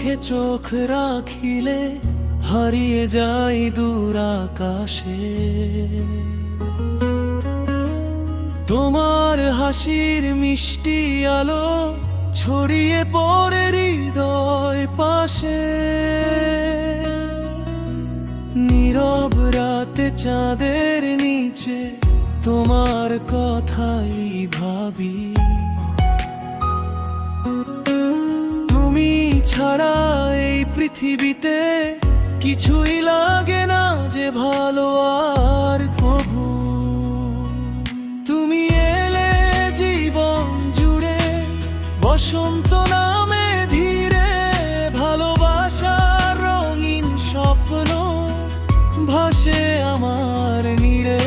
চোখে চোখ রাখিলে হারিয়ে যাই দূর আকাশে। তোমার হাসির মিষ্টি আলো ছড়িয়ে পড়ে হৃদয় পাশে। নীরব রাতে চাঁদের নিচে তোমার কথাই ভাবি। তুমি ছাড়া এই পৃথিবীতে কিছুই লাগে না যে ভালো আর কভু। তুমি এলে জীবন জুড়ে বসন্ত নামে ধীরে, ভালোবাসার রঙিন স্বপ্ন ভাসে আমার নীড়ে।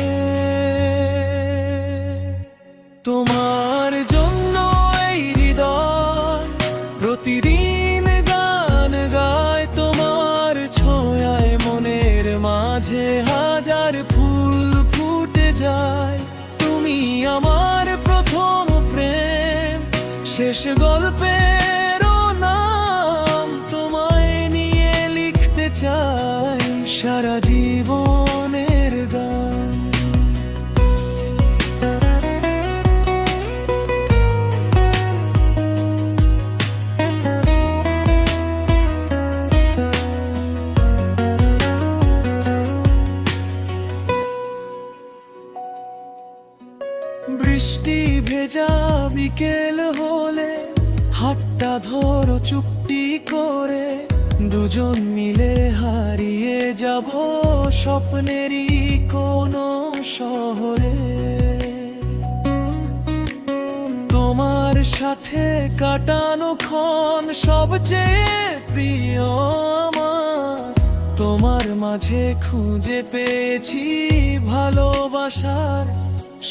তোমার জন্য এই হৃদয় প্রতিদিন গান গায়, তোমার ছোঁয়ায় মনের মাঝে হাজার ফুল ফুটে যায়। তুমি আমার প্রথম প্রেম, শেষ গল্পের নাম, তোমায় নিয়ে লিখতে চাই সারা জীবনের গান। বৃষ্টি ভেজা বিকেল হলে হাতটা ধরো চুপটি করে, দুজন মিলে হারিয়ে যাব স্বপ্নেরই কোনো শহরে। তোমার সাথে কাটানো ক্ষণ সবচেয়ে প্রিয় আমার। তোমার মাঝে খুঁজে পেয়েছি ভালোবাসার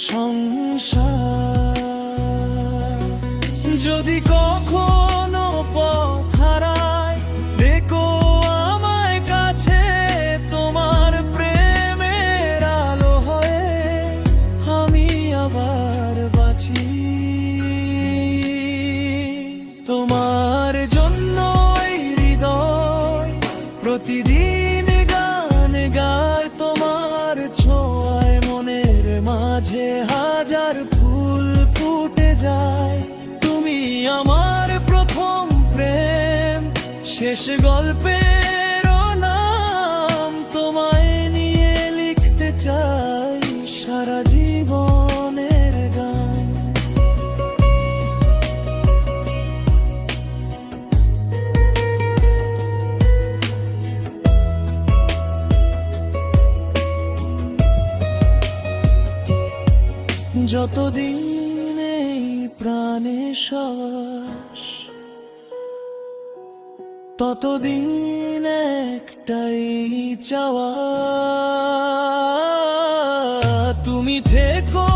সংসার। যদি কখনো পথ হারায় দেখো আমায় কাছে, তোমার প্রেমের আলো হয়ে আমি আবার বাঁচি। তোমার জন্য এই হৃদয় প্রতিদিন গান গায়, তোমার ছোঁয়ায় মনের মাঝে হাজার ফুল ফুটে যায়। তুমি আমার প্রথম প্রেম, শেষ গল্পের নাম, তোমায় নিয়ে লিখতে চাই সারা জীবনের গান। যতদিন এই প্রাণে শ্বাস, ততদিন একটাই চাওয়া, তুমি থেকো